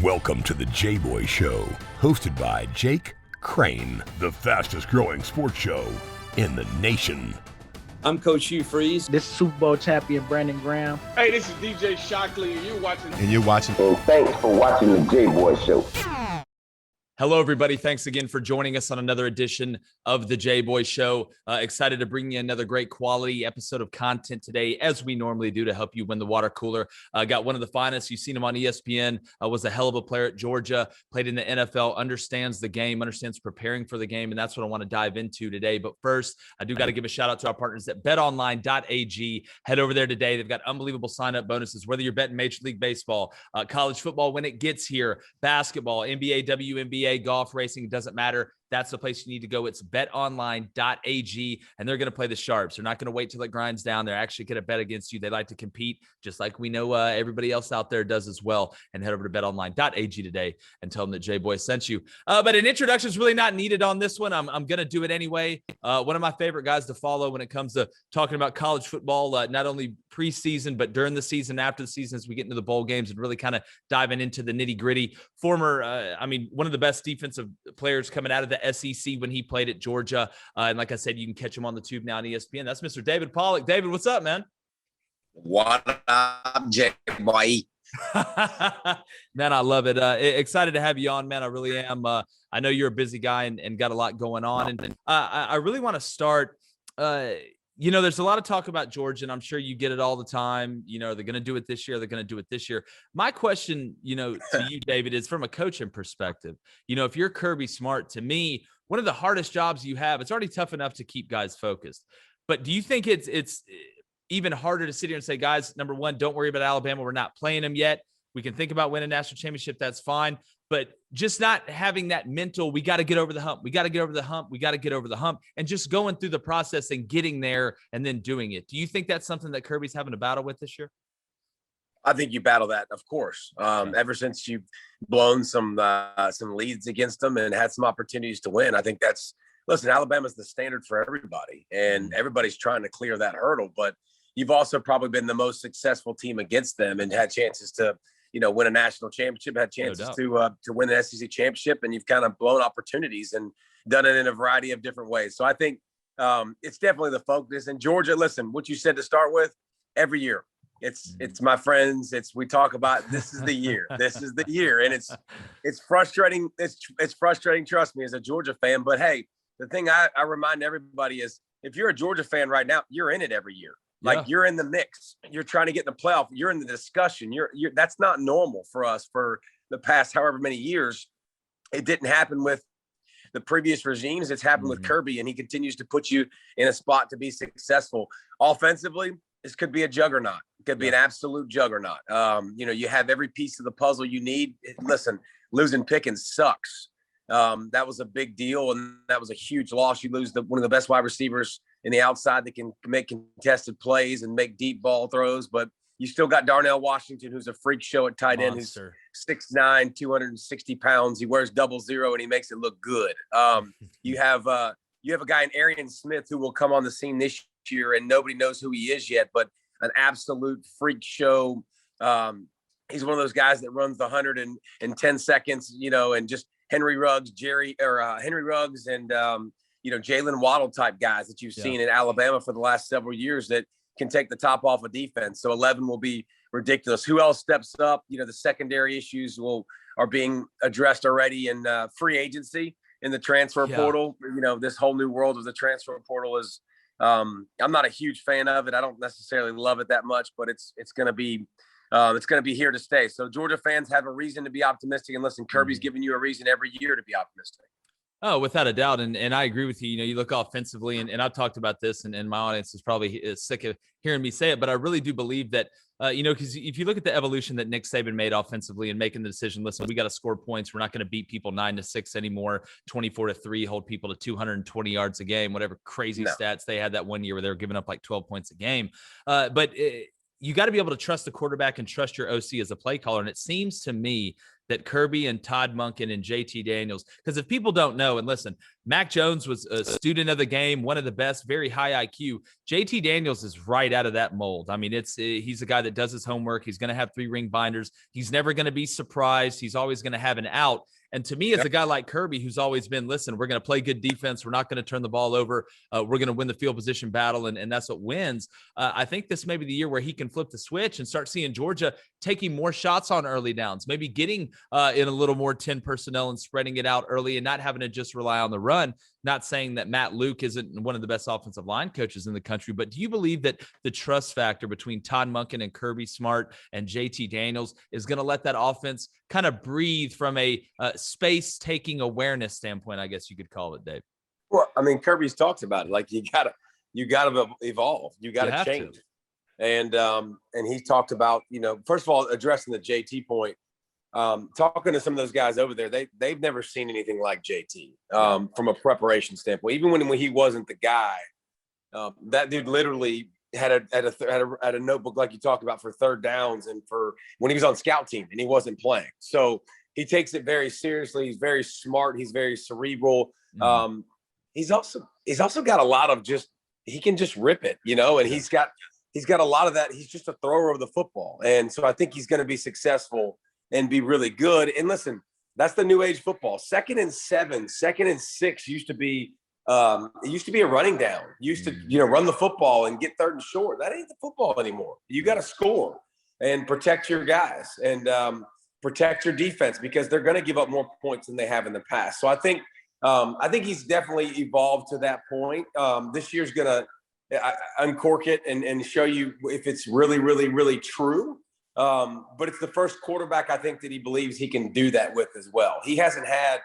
Welcome to the Jboy Show, hosted by Jake Crain, the fastest growing sports show in the nation. I'm Coach Hugh Freeze. This is Super Bowl champion Brandon Graham. Hey, this is DJ Shockley, and you're watching. And thanks for watching the Jboy Show. Hello, everybody. Thanks again for joining us on another edition of the Jboy Show. Excited to bring you another great quality episode of content today, as we normally do, to help you win the water cooler. Got one of the finest. You've seen him on ESPN. Was a hell of a player at Georgia, played in the NFL, understands the game, understands preparing for the game, and that's what I want to dive into today. But first, I do got to give a shout out to our partners at betonline.ag. Head over there today. They've got unbelievable sign-up bonuses, whether you're betting Major League Baseball, college football when it gets here, basketball, NBA, WNBA, golf, racing, it doesn't matter. That's the place you need to go. It's betonline.ag, and they're going to play the sharps. They're not going to wait till it grinds down. They're actually going to bet against you. They like to compete, just like we know everybody else out there does as well. And head over to betonline.ag today and tell them that Jboy sent you. But an introduction is really not needed on this one. I'm going to do it anyway. One of my favorite guys to follow when it comes to talking about college football, not only preseason, but during the season, after the season, as we get into the bowl games and really kind of diving into the nitty gritty. Former, one of the best defensive players coming out of the SEC when he played at Georgia. And like I said, you can catch him on the tube now on ESPN. That's Mr. David Pollack. David, what's up, man? What up, Jboy? Man, I love it. Excited to have you on, man. I really am. I know you're a busy guy and got a lot going on. And I really want to start, there's a lot of talk about Georgia, and I'm sure you get it all the time. They're going to do it this year. They're going to do it this year. My question, to you, David, is from a coaching perspective. If you're Kirby Smart, to me, one of the hardest jobs you have, it's already tough enough to keep guys focused. But do you think it's even harder to sit here and say, guys, number one, don't worry about Alabama. We're not playing them yet. We can think about winning a national championship. That's fine. But just not having that mental, we got to get over the hump. We got to get over the hump. We got to get over the hump, and just going through the process and getting there and then doing it. Do you think that's something that Kirby's having to battle with this year? I think you battle that, of course. Ever since you've blown some leads against them and had some opportunities to win, I think Alabama's the standard for everybody, and everybody's trying to clear that hurdle. But you've also probably been the most successful team against them and had chances to win a national championship, had chances to win the SEC championship, and you've kind of blown opportunities and done it in a variety of different ways. So I think it's definitely the focus. And Georgia, listen, what you said to start with, every year, it's my friends. We talk about this is the year. This is the year, and it's frustrating. It's frustrating. Trust me, as a Georgia fan. But hey, the thing I remind everybody is, if you're a Georgia fan right now, you're in it every year. You're in the mix. You're trying to get in the playoff. You're in the discussion. You're that's not normal for us for the past however many years. It didn't happen with the previous regimes. It's happened with Kirby, and he continues to put you in a spot to be successful. Offensively, this could be a juggernaut. It could be an absolute juggernaut. You have every piece of the puzzle you need. Listen, losing Pickens sucks. That was a big deal, and that was a huge loss. You lose one of the best wide receivers in the outside that can make contested plays and make deep ball throws, but you still got Darnell Washington, who's a freak show at tight end, who's 6'9", 260 pounds. He wears 00, and he makes it look good. You have a guy in Arian Smith who will come on the scene this year, and nobody knows who he is yet, but an absolute freak show. He's one of those guys that runs the 110 seconds, and just Henry Ruggs and Jalen Waddle type guys that you've seen in Alabama for the last several years that can take the top off of defense. So 11 will be ridiculous. Who else steps up? The secondary issues are being addressed already in free agency, in the transfer portal. This whole new world of the transfer portal is, I'm not a huge fan of it. I don't necessarily love it that much, but it's going to be here to stay. So Georgia fans have a reason to be optimistic. And listen, Kirby's giving you a reason every year to be optimistic. Oh, without a doubt. And I agree with you. You look offensively, and I've talked about this, and my audience is probably sick of hearing me say it, but I really do believe that, because if you look at the evolution that Nick Saban made offensively and making the decision, listen, we got to score points. We're not going to beat people 9-6 anymore, 24-3, hold people to 220 yards a game, whatever crazy stats they had that one year where they were giving up like 12 points a game. But you got to be able to trust the quarterback and trust your OC as a play caller. And it seems to me that Kirby and Todd Monken and JT Daniels, because if people don't know, and listen, Mac Jones was a student of the game, one of the best, very high IQ. JT Daniels is right out of that mold. I mean, he's a guy that does his homework. He's going to have 3-ring binders. He's never going to be surprised. He's always going to have an out. And to me, as a guy like Kirby, who's always been, listen, we're going to play good defense. We're not going to turn the ball over. We're going to win the field position battle, and that's what wins. I think this may be the year where he can flip the switch and start seeing Georgia taking more shots on early downs, maybe getting in a little more 10 personnel and spreading it out early and not having to just rely on the run. Not saying that Matt Luke isn't one of the best offensive line coaches in the country, but do you believe that the trust factor between Todd Monken and Kirby Smart and JT Daniels is going to let that offense kind of breathe from a space-taking awareness standpoint, I guess you could call it, Dave? Well, I mean, Kirby's talked about it. Like, you gotta evolve. You gotta change. And he talked about, first of all, addressing the JT point, talking to some of those guys over there, they've never seen anything like JT from a preparation standpoint. Even when he wasn't the guy, that dude literally had a notebook, like you talked about, for third downs and for when he was on scout team and he wasn't playing. So he takes it very seriously. He's very smart. He's very cerebral. Mm-hmm. He's also got a lot of he can just rip it, and he's got a lot of that. He's just a thrower of the football. And so I think he's going to be successful and be really good. And listen, that's the new age football. 2nd and 7, 2nd and 6 used to be it used to be a running down. Used to, run the football and get 3rd and short. That ain't the football anymore. You got to score and protect your guys and protect your defense, because they're going to give up more points than they have in the past. So I think he's definitely evolved to that point. This year's going to uncork it and show you if it's really, really, really true. But it's the first quarterback I think that he believes he can do that with as well. He hasn't had,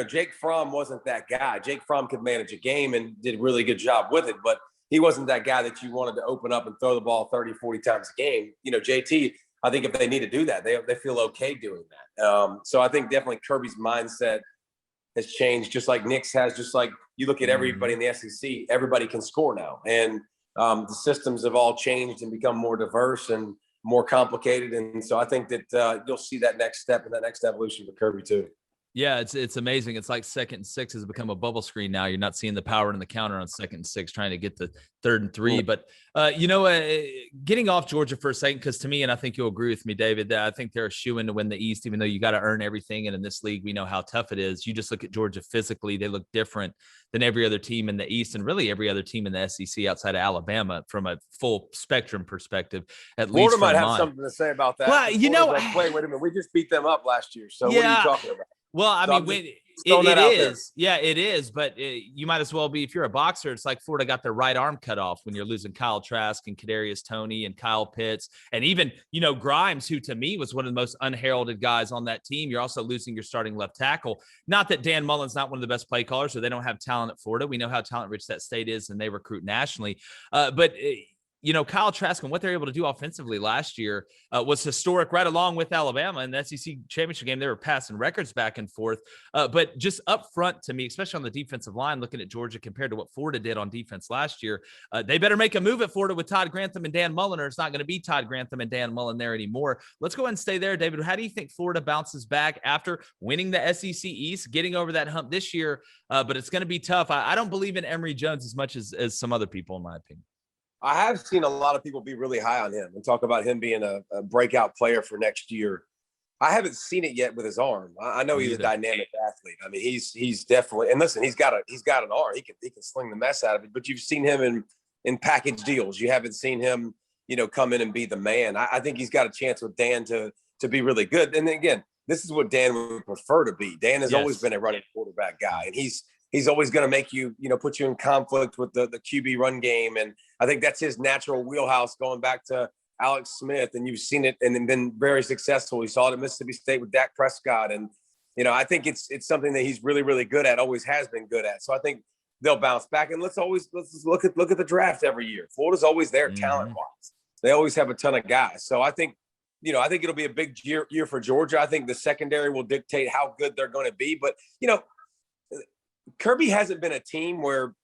Jake Fromm wasn't that guy. Jake Fromm could manage a game and did a really good job with it, but he wasn't that guy that you wanted to open up and throw the ball 30, 40 times a game. JT, I think if they need to do that, they feel okay doing that. So I think definitely Kirby's mindset has changed, just like Nick's has, just like you look at everybody in the SEC, everybody can score now. And the systems have all changed and become more diverse and more complicated. And so I think that you'll see that next step and that next evolution for Kirby too. Yeah, it's amazing. It's like 2nd and 6 has become a bubble screen now. You're not seeing the power in the counter on 2nd and 6, trying to get the 3rd and 3. But, getting off Georgia for a second, because to me, and I think you'll agree with me, David, that I think they're a shoo-in to win the East, even though you got to earn everything. And in this league, we know how tough it is. You just look at Georgia physically, they look different than every other team in the East and really every other team in the SEC outside of Alabama from a full spectrum perspective. Florida might have something to say about that. Well, wait a minute. We just beat them up last year. So what are you talking about? Well, I mean, it is. Yeah, it is. But you might as well be, if you're a boxer, it's like Florida got their right arm cut off when you're losing Kyle Trask and Kadarius Toney and Kyle Pitts. And even, Grimes, who to me was one of the most unheralded guys on that team. You're also losing your starting left tackle. Not that Dan Mullen's not one of the best play callers, so they don't have talent at Florida. We know how talent rich that state is, and they recruit nationally. But Kyle Trask and what they're able to do offensively last year was historic, right along with Alabama in the SEC championship game. They were passing records back and forth. But just up front to me, especially on the defensive line, looking at Georgia compared to what Florida did on defense last year, they better make a move at Florida with Todd Grantham and Dan Mullen, or it's not going to be Todd Grantham and Dan Mullen there anymore. Let's go ahead and stay there, David. How do you think Florida bounces back after winning the SEC East, getting over that hump this year? But it's going to be tough. I don't believe in Emory Jones as much as some other people, in my opinion. I have seen a lot of people be really high on him and talk about him being a breakout player for next year. I haven't seen it yet with his arm. I know he's a dynamic athlete. I mean, he's definitely, and listen, he's got an arm. He can sling the mess out of it. But you've seen him in package deals. You haven't seen him, come in and be the man. I think he's got a chance with Dan to be really good. And then again, this is what Dan would prefer to be. Dan has always been a running quarterback guy, and he's always going to make you, put you in conflict with the QB run game. And I think that's his natural wheelhouse, going back to Alex Smith. And you've seen it and been very successful. You saw it at Mississippi State with Dak Prescott. And, I think it's something that he's really, really good at, always has been good at. So I think they'll bounce back. And let's look at the draft every year. Florida's always there talent-wise. They always have a ton of guys. So I think it'll be a big year for Georgia. I think the secondary will dictate how good they're going to be. But, Kirby hasn't been a team or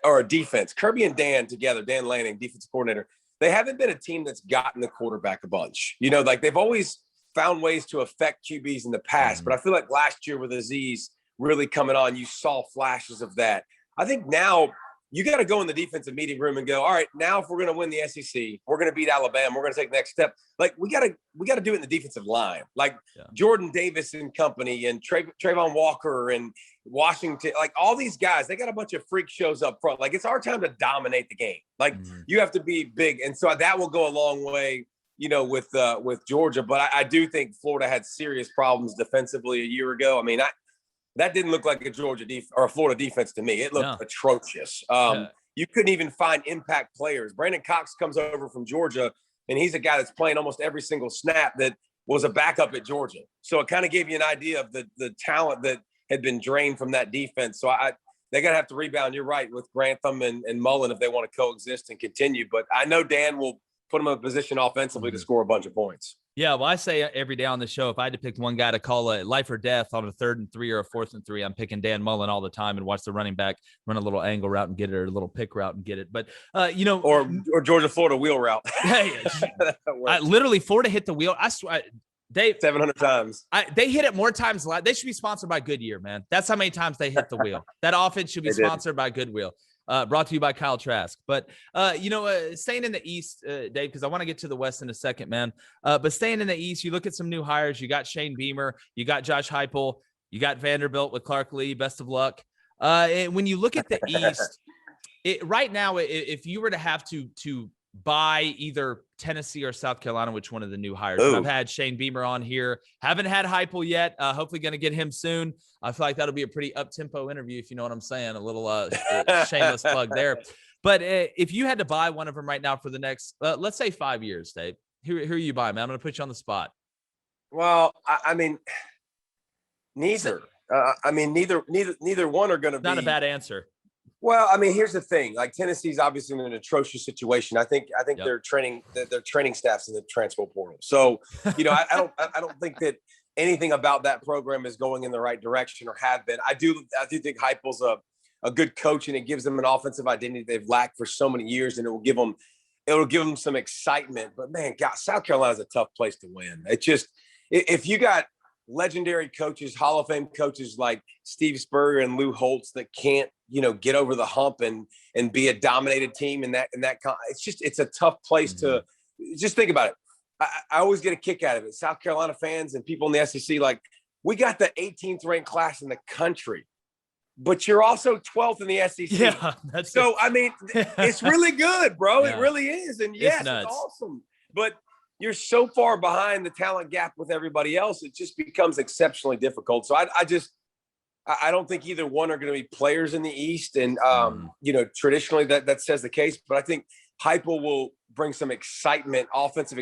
a defense. Kirby and Dan together, Dan Lanning, defensive coordinator, they haven't been a team that's gotten the quarterback a bunch. You know, like they've always found ways to affect QBs in the past, but I feel like last year with Aziz really coming on, you saw flashes of that. I think now you got to go in the defensive meeting room and go, all right, now if we're going to win the SEC, we're going to beat Alabama, we're going to take the next step. Like we got to do it in the defensive line. Like Jordan Davis and company and Trayvon Walker and Washington, like all these guys, they got a bunch of freak shows up front. Like it's our time to dominate the game. Like you have to be big. And so that will go a long way, you know, with Georgia. But I do think Florida had serious problems defensively a year ago. I mean, that didn't look like a Georgia or a Florida defense to me. It looked atrocious. You couldn't even find impact players. Brandon Cox comes over from Georgia, and he's a guy that's playing almost every single snap that was a backup at Georgia. So it kind of gave you an idea of the talent that had been drained from that defense. So they're going to have to rebound. You're right, with Grantham and Mullen if they want to coexist and continue. But I know Dan will put them in a position offensively to score a bunch of points. Yeah, well, I say every day on the show, if I had to pick one guy to call a life or death on a 3rd and 3 or a 4th and 3, I'm picking Dan Mullen all the time and watch the running back run a little angle route and get it, or a little pick route and get it. But, you know. Or Georgia, Florida wheel route. Hey, literally Florida hit the wheel. I swear, Dave. 700 times. They hit it more times. They should be sponsored by Goodyear, man. That's how many times they hit the wheel. That offense should be sponsored by Goodwill. Brought to you by Kyle Trask. But, you know, staying in the East, Dave, because I want to get to the West in a second, man. But staying in the East, you look at some new hires. You got Shane Beamer. You got Josh Heupel. You got Vanderbilt with Clark Lee. Best of luck. And when you look at the East, right now, if you were to have to buy either Tennessee or South Carolina, which one of the new hires? I've had Shane Beamer on here. Haven't had Heupel yet. Hopefully going to get him soon. I feel like that'll be a pretty up-tempo interview, if you know what I'm saying. A little shameless plug there. But if you had to buy one of them right now for the next, let's say 5 years, Dave, who are you buying, man? I'm going to put you on the spot. Well, I mean, neither. Neither one are going to be. Not a bad answer. Well, I mean, here's the thing. Like Tennessee's obviously in an atrocious situation. I think their training staff's in the transfer portal. So, you know, I don't think that anything about that program is going in the right direction or have been. I do think Heupel's a good coach, and it gives them an offensive identity they've lacked for so many years, and it will give them some excitement. But man, God, South Carolina's a tough place to win. It just, if you got legendary coaches, Hall of Fame coaches like Steve Spurrier and Lou Holtz that can't, you know, get over the hump and be a dominated team it's a tough place to just think about it. I always get a kick out of it. South Carolina fans and people in the SEC, like, we got the 18th ranked class in the country, but you're also 12th in the SEC. Yeah, I mean, it's really good, bro. Yeah. It really is. And yes, it's awesome. But you're so far behind the talent gap with everybody else, it just becomes exceptionally difficult. So I don't think either one are going to be players in the East. And, you know, traditionally that says the case, but I think Heupel will bring some excitement, offensive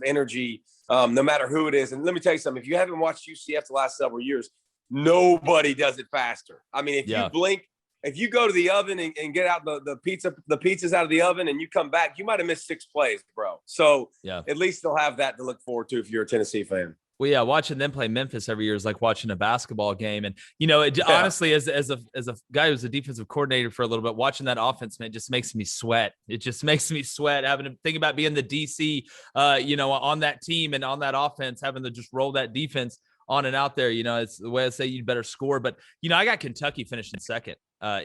energy, no matter who it is. And let me tell you something, if you haven't watched UCF the last several years, nobody does it faster. I mean, if you blink, if you go to the oven and get out the pizza's out of the oven and you come back, you might have missed 6 plays, bro. So at least they'll have that to look forward to if you're a Tennessee fan. Well, yeah, watching them play Memphis every year is like watching a basketball game. And, you know, honestly, as a guy who's a defensive coordinator for a little bit, watching that offense, man, it just makes me sweat. It just makes me sweat having to think about being the DC, you know, on that team and on that offense, having to just roll that defense on and out there. You know, it's the way I say you'd better score. But, you know, I got Kentucky finishing second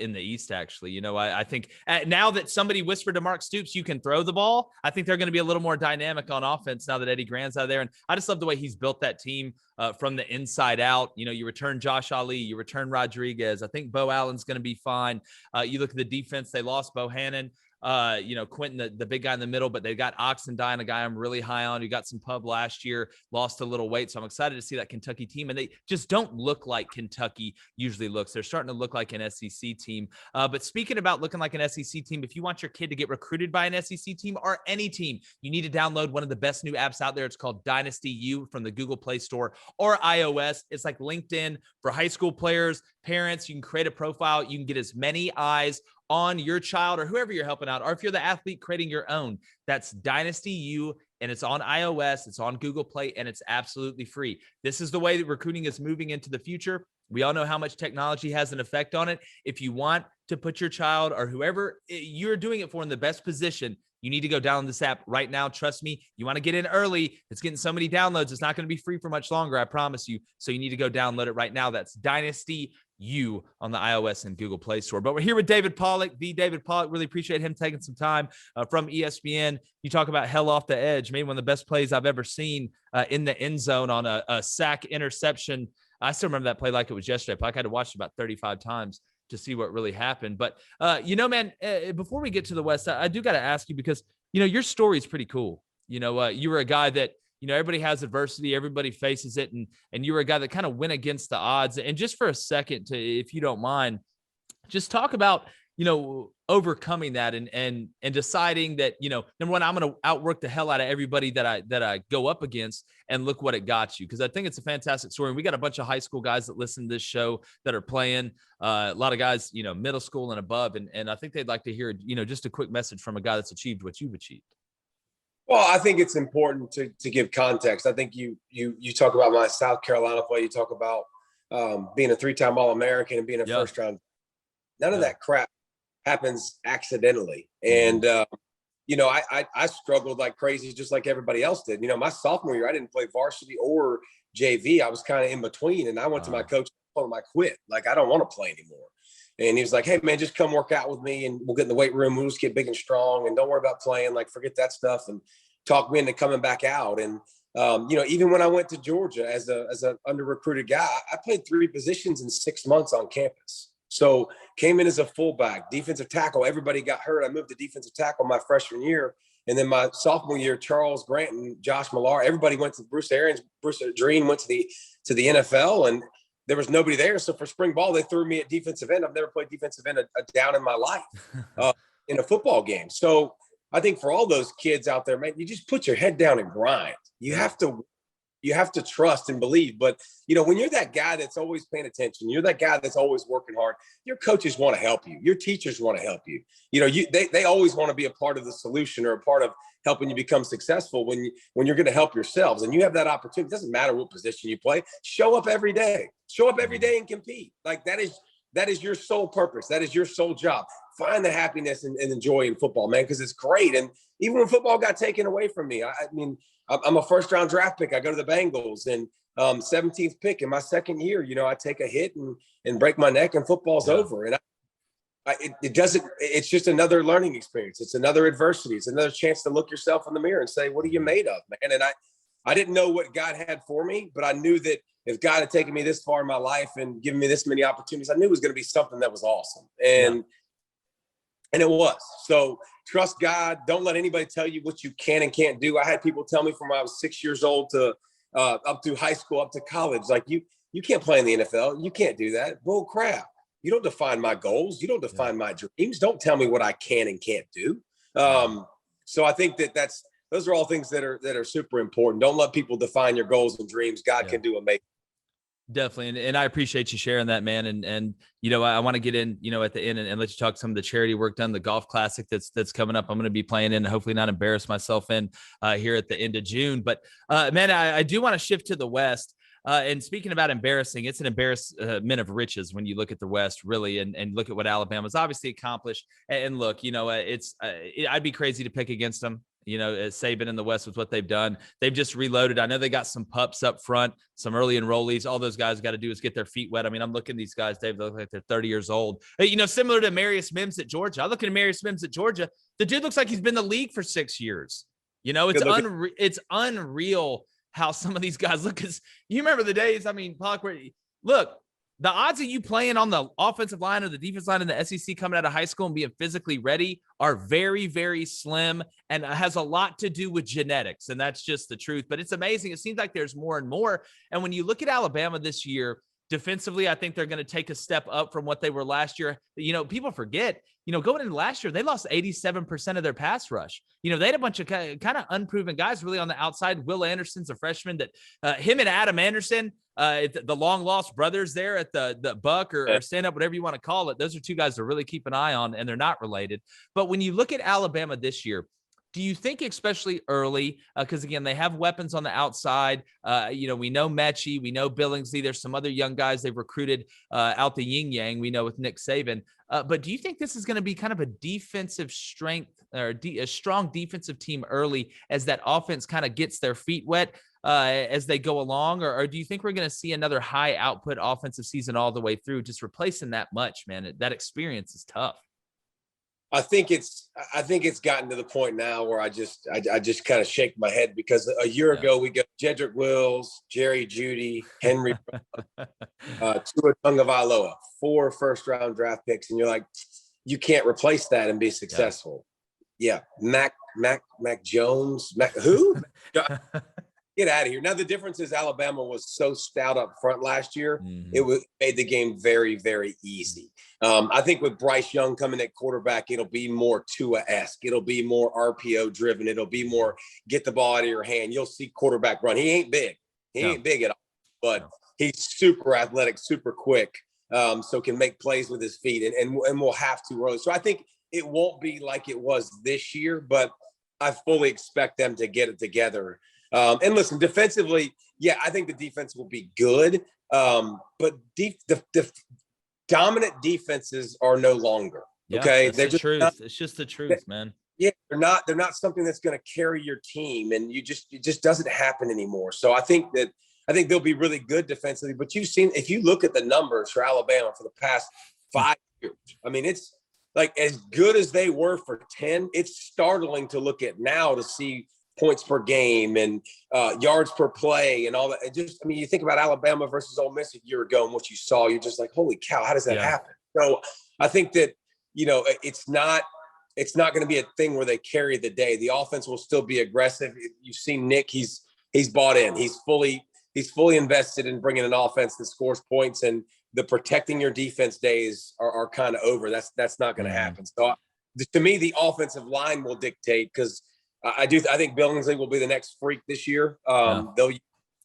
in the East, actually. You know, I think now that somebody whispered to Mark Stoops, you can throw the ball, I think they're going to be a little more dynamic on offense now that Eddie Grant's out of there. And I just love the way he's built that team from the inside out. You know, you return Josh Ali, you return Rodriguez. I think Bo Allen's going to be fine. You look at the defense, they lost Bohannon. You know, Quentin, the big guy in the middle, but they got Oxendine, a guy I'm really high on, who got some pub last year, lost a little weight. So I'm excited to see that Kentucky team. And they just don't look like Kentucky usually looks. They're starting to look like an SEC team. But speaking about looking like an SEC team, if you want your kid to get recruited by an SEC team or any team, you need to download one of the best new apps out there. It's called Dynasty U from the Google Play Store or iOS. It's like LinkedIn for high school players, parents. You can create a profile. You can get as many eyes on your child or whoever you're helping out, or if you're the athlete creating your own. That's Dynasty U, and it's on iOS, it's on Google Play, and it's absolutely free. This is the way that recruiting is moving into the future. We all know how much technology has an effect on it. If you want to put your child or whoever you're doing it for in the best position, You need to go download this app right now. Trust me, you want to get in early. It's getting so many downloads. It's not going to be free for much longer, I promise you. So you need to go download it right now. That's Dynasty U on the iOS and Google Play Store. But we're here with David Pollack, the David Pollack. Really appreciate him taking some time from ESPN. You talk about hell off the edge. Maybe one of the best plays I've ever seen in the end zone on a sack interception. I still remember that play like it was yesterday. I had to watch it about 35 times to see what really happened. But, man, before we get to the West, I do got to ask you because, your story is pretty cool. You were a guy that, everybody has adversity, everybody faces it. And you were a guy that kind of went against the odds. And just for a second, if you don't mind, just talk about, overcoming that and deciding that, number one, I'm going to outwork the hell out of everybody that I go up against, and look what it got you. Because I think it's a fantastic story. And we got a bunch of high school guys that listen to this show that are playing, a lot of guys, middle school and above. And I think they'd like to hear, just a quick message from a guy that's achieved what you've achieved. Well, I think it's important to give context. I think you talk about my South Carolina play. You talk about being a 3-time All-American and being a first round. None of that crap happens accidentally. And, I struggled like crazy, just like everybody else did. My sophomore year, I didn't play varsity or JV. I was kind of in between. And I went to my coach and told him I quit. Like, I don't want to play anymore. And he was like, hey, man, just come work out with me and we'll get in the weight room. We'll just get big and strong. And don't worry about playing. Like, forget that stuff, and talk me into coming back out. And, even when I went to Georgia as an under-recruited guy, I played 3 positions in 6 months on campus. So came in as a fullback, defensive tackle. Everybody got hurt. I moved to defensive tackle my freshman year. And then my sophomore year, Charles Grant and Josh Millar, everybody went to Bruce Arians. Bruce Dream went to the NFL, and there was nobody there. So for spring ball, they threw me at defensive end. I've never played defensive end a down in my life in a football game. So I think for all those kids out there, man, you just put your head down and grind. You have to trust and believe. But, when you're that guy that's always paying attention, you're that guy that's always working hard, your coaches want to help you. Your teachers want to help you. They always want to be a part of the solution or a part of helping you become successful when you're going to help yourselves. And you have that opportunity. It doesn't matter what position you play. Show up every day. Show up every day and compete. Like, that is your sole purpose. That is your sole job. Find the happiness and the joy in football, man, because it's great. And even when football got taken away from me, I'm a first-round draft pick. I go to the Bengals, and 17th pick in my second year. I take a hit and break my neck, and football's over. And it's just another learning experience. It's another adversity. It's another chance to look yourself in the mirror and say, what are you made of, man? And I didn't know what God had for me, but I knew that if God had taken me this far in my life and given me this many opportunities, I knew it was going to be something that was awesome. And it was. So trust God. Don't let anybody tell you what you can and can't do. I had people tell me from when I was 6 years old to up through high school, up to college, like, you can't play in the NFL. You can't do that. Bull crap. You don't define my goals. You don't define my dreams. Don't tell me what I can and can't do. So I think those are all things that are super important. Don't let people define your goals and dreams. God can do amazing. Definitely. And I appreciate you sharing that, man. And I want to get in, at the end and let you talk some of the charity work done, the golf classic that's coming up. I'm going to be playing in and hopefully not embarrass myself in here at the end of June. But man, I do want to shift to the West. And speaking about embarrassing, it's an embarrassment of riches when you look at the West, really, and look at what Alabama's obviously accomplished. And look, I'd be crazy to pick against them. Saban in the West with what they've done. They've just reloaded. I know they got some pups up front, some early enrollees. All those guys got to do is get their feet wet. I mean, I'm looking at these guys, Dave, they look like they're 30 years old. Similar to Marius Mims at Georgia. I look at Marius Mims at Georgia. The dude looks like he's been in the league for 6 years. It's unreal how some of these guys look. Because you remember the days, Pollack, look, the odds of you playing on the offensive line or the defense line in the SEC coming out of high school and being physically ready are very, very slim, and it has a lot to do with genetics, and that's just the truth. But it's amazing. It seems like there's more and more. And when you look at Alabama this year, defensively, I think they're going to take a step up from what they were last year. People forget, going into last year, they lost 87% of their pass rush. They had a bunch of kind of unproven guys really on the outside. Will Anderson's a freshman that him and Adam Anderson, the long lost brothers there at the Buck or stand up, whatever you want to call it. Those are two guys to really keep an eye on, and they're not related. But when you look at Alabama this year, Do you think, especially early, because again, they have weapons on the outside. We know Mechie, we know Billingsley. There's some other young guys they've recruited out the yin yang. We know with Nick Saban. But do you think this is going to be kind of a defensive strength or a strong defensive team early as that offense kind of gets their feet wet as they go along? Or do you think we're going to see another high output offensive season all the way through? Just replacing that much, man. That experience is tough. I think it's gotten to the point now where I just kind of shake my head, because a year ago we got Jedrick Wills, Jerry Jeudy, Henry, Tua Tagovailoa, 4 first-round draft picks, and you're like, you can't replace that and be successful. Yeah, Mac Jones, who? Get out of here. Now, the difference is Alabama was so stout up front last year. Mm-hmm. It made the game very, very easy. I think with Bryce Young coming at quarterback, it'll be more Tua-esque. It'll be more RPO driven. It'll be more get the ball out of your hand. You'll see quarterback run. He ain't big. He ain't big at all, but he's super athletic, super quick, so can make plays with his feet, and we'll have to early. So I think it won't be like it was this year, but I fully expect them to get it together. And listen, defensively, I think the defense will be good. But the dominant defenses are no longer. Okay. They're the truth. It's just the truth, man. Yeah. They're not something that's going to carry your team, and it just doesn't happen anymore. So I think they'll be really good defensively, but if you look at the numbers for Alabama for the past 5 years, I mean, it's like as good as they were for 10, it's startling to look at now to see points per game and yards per play and all that. You think about Alabama versus Ole Miss a year ago and what you saw, you're just like, holy cow, how does that happen? So I think that, it's not going to be a thing where they carry the day. The offense will still be aggressive. You've seen Nick, he's bought in. He's fully invested in bringing an offense that scores points, and the protecting your defense days are kind of over. That's not going to happen. So to me, the offensive line will dictate, because I think Billingsley will be the next freak this year. They'll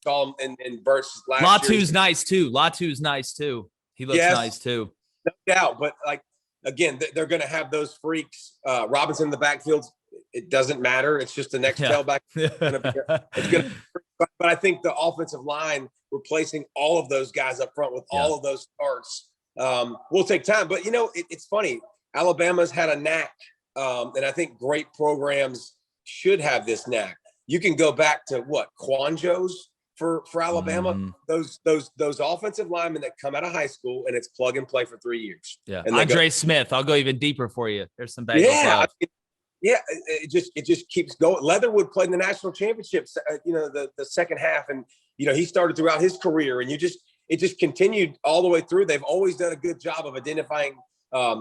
call him in bursts last year. Latu's nice too. He looks nice too. No doubt. But again, they're going to have those freaks. Robinson in the backfield, it doesn't matter. It's just the next tailback. But I think the offensive line replacing all of those guys up front with all of those starts will take time. But it's funny. Alabama's had a knack, and I think great programs should have this knack. You can go back to Quanjo's for Alabama, those offensive linemen that come out of high school and it's plug and play for 3 years. Yeah. And Andre Smith, I'll go even deeper for you. There's some bad it just keeps going. Leatherwood played in the national championships, the second half, and he started throughout his career, and it just continued all the way through. They've always done a good job of identifying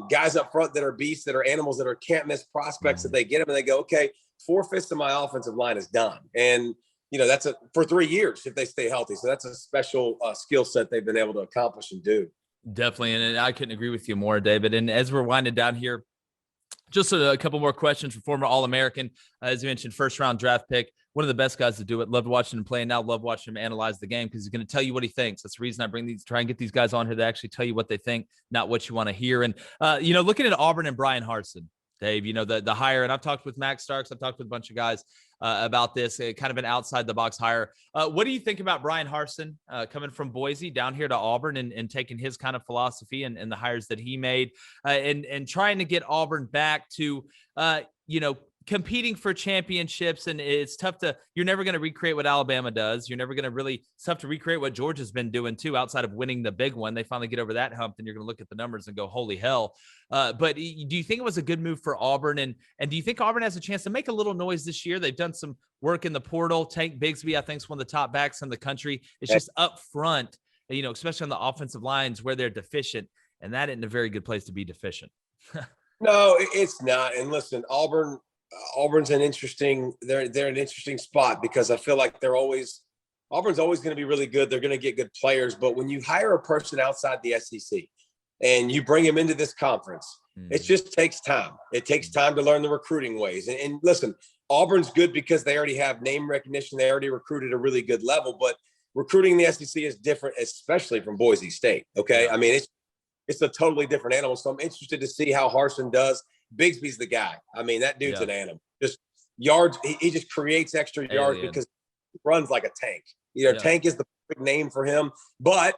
guys up front that are beasts, that are animals, that are can't miss prospects, that they get them and they go, okay, 4/5 of my offensive line is done. And, that's for 3 years if they stay healthy. So that's a special skill set they've been able to accomplish and do. Definitely. And I couldn't agree with you more, David. And as we're winding down here, just a couple more questions for former All-American. As you mentioned, first-round draft pick, one of the best guys to do it. Loved watching him play, and now love watching him analyze the game, because he's going to tell you what he thinks. That's the reason I try and get these guys on here to actually tell you what they think, not what you want to hear. And, looking at Auburn and Brian Harsin, Dave, the hire, and I've talked with Max Starks, I've talked with a bunch of guys about this, kind of an outside-the-box hire. What do you think about Brian Harsin coming from Boise down here to Auburn and taking his kind of philosophy and the hires that he made and trying to get Auburn back to, competing for championships? And it's tough you're never going to recreate what Alabama does. You're never going to it's tough to recreate what Georgia's been doing too, outside of winning the big one. They finally get over that hump, and you're going to look at the numbers and go, holy hell. But do you think it was a good move for Auburn? And do you think Auburn has a chance to make a little noise this year? They've done some work in the portal. Tank Bigsby, I think, is one of the top backs in the country. It's just up front, especially on the offensive lines where they're deficient, and that isn't a very good place to be deficient. No, it's not. And listen, Auburn's an interesting spot, because I feel like Auburn's always going to be really good. They're going to get good players. But when you hire a person outside the SEC and you bring him into this conference, it just takes time. It takes time to learn the recruiting ways. And listen, Auburn's good because they already have name recognition. They already recruited a really good level, but recruiting the SEC is different, especially from Boise State. Okay. I mean, it's a totally different animal. So I'm interested to see how Harsin does. Bigsby's the guy. I mean, that dude's an animal. Just, yards. He just creates extra yards because he runs like a tank. Tank is the perfect name for him. But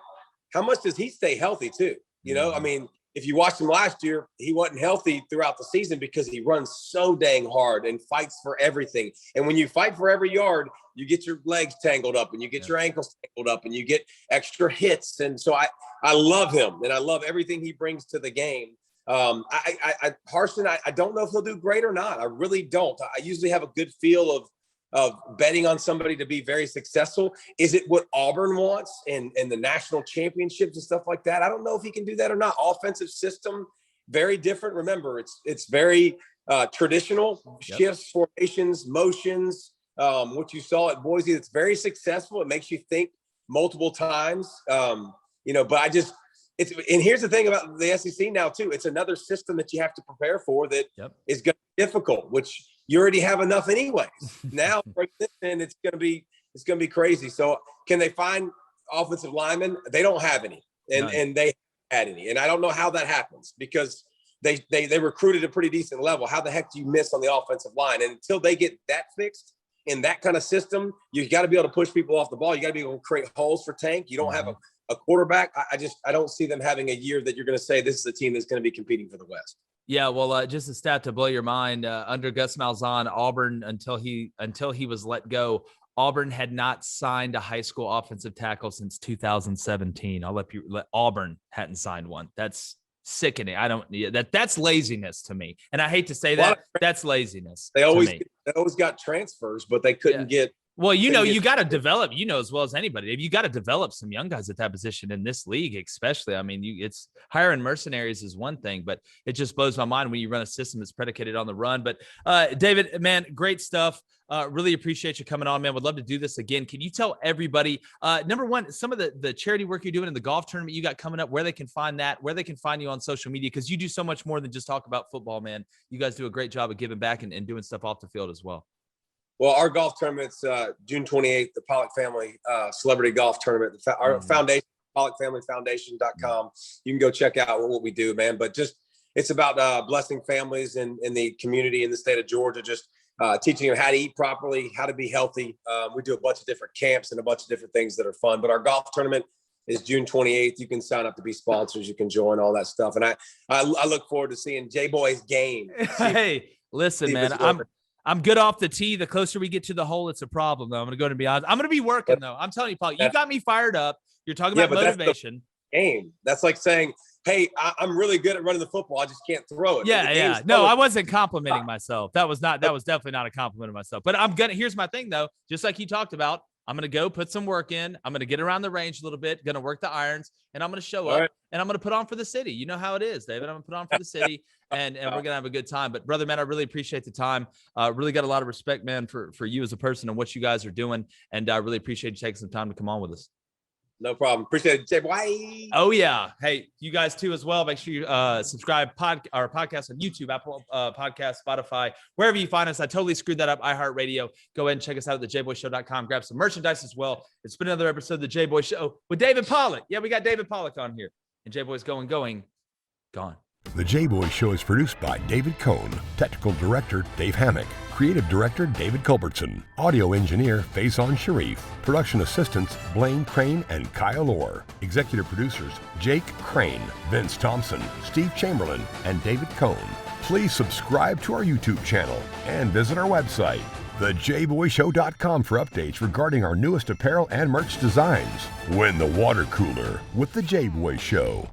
how much does he stay healthy too? I mean, if you watched him last year, he wasn't healthy throughout the season because he runs so dang hard and fights for everything. And when you fight for every yard, you get your legs tangled up and you get your ankles tangled up and you get extra hits. And so I love him and I love everything he brings to the game. Harsin, I don't know if he'll do great or not. I really don't. I usually have a good feel of betting on somebody to be very successful. Is it what Auburn wants and the national championships and stuff like that? I don't know if he can do that or not. Offensive system, very different. Remember, it's very traditional, shifts, formations, motions. What you saw at Boise, it's very successful. It makes you think multiple times. But and here's the thing about the SEC now too. It's another system that you have to prepare for that is going to be difficult, which you already have enough anyways. Now, and it's going to be crazy. So can they find offensive linemen? They don't have any, and they had any. And I don't know how that happens because they recruited a pretty decent level. How the heck do you miss on the offensive line? And until they get that fixed in that kind of system, you got to be able to push people off the ball. You got to be able to create holes for Tank. You don't have a quarterback. I don't see them having a year that you're going to say this is a team that's going to be competing for the West. Yeah, well, just a stat to blow your mind. Under Gus Malzahn, Auburn, until he was let go, Auburn had not signed a high school offensive tackle since 2017. Let Auburn hadn't signed one. That's sickening. That's laziness to me. And I hate to say that. That's laziness. They always got transfers, but they couldn't get. Well, you got to develop, as well as anybody. You got to develop some young guys at that position in this league, especially. I mean, it's hiring mercenaries is one thing, but it just blows my mind when you run a system that's predicated on the run. But David, man, great stuff. Really appreciate you coming on, man. Would love to do this again. Can you tell everybody, number one, some of the charity work you're doing in the golf tournament you got coming up, where they can find that, where they can find you on social media? Because you do so much more than just talk about football, man. You guys do a great job of giving back and doing stuff off the field as well. Well, our golf tournament's June 28th, the Pollack Family Celebrity Golf Tournament. Our foundation, PollackFamilyFoundation.com. You can go check out what we do, man. But it's about blessing families in the community in the state of Georgia, just teaching them how to eat properly, how to be healthy. We do a bunch of different camps and a bunch of different things that are fun. But our golf tournament is June 28th. You can sign up to be sponsors. You can join all that stuff. And I look forward to seeing Jboy's game. Hey, listen, man, I'm good off the tee. The closer we get to the hole, it's a problem, though. I'm going to go and be honest. I'm going to be working, though. I'm telling you, Paul, you got me fired up. You're talking about motivation. Game. That's like saying, hey, I'm really good at running the football. I just can't throw it. Yeah. No, I wasn't complimenting myself. That was definitely not a compliment of myself. But here's my thing, though. Just like you talked about, I'm going to go put some work in. I'm going to get around the range a little bit, going to work the irons, and I'm going to show up, and I'm going to put on for the city. You know how it is, David. I'm going to put on for the city, and we're going to have a good time. But, brother, man, I really appreciate the time. Really got a lot of respect, man, for you as a person and what you guys are doing, and I really appreciate you taking some time to come on with us. No problem. Appreciate it, Jay. Oh, yeah. Hey, you guys too as well. Make sure you subscribe our podcast on YouTube, Apple Podcast, Spotify, wherever you find us. I totally screwed that up. iHeartRadio. Go ahead and check us out at thejboyshow.com. Grab some merchandise as well. It's been another episode of the Jboy Show with David Pollack. Yeah, we got David Pollack on here. And Jboy's gone. The Jboy Show is produced by David Cohn, Technical Director Dave Hammock, Creative Director David Culbertson, Audio Engineer Feyzan Shareef, Production Assistants Blaine Crain and Kyle Orr, Executive Producers Jake Crain, Vince Thompson, Steve Chamberlain, and David Cohn. Please subscribe to our YouTube channel and visit our website, thejboyshow.com, for updates regarding our newest apparel and merch designs. Win the water cooler with the Jboy Show.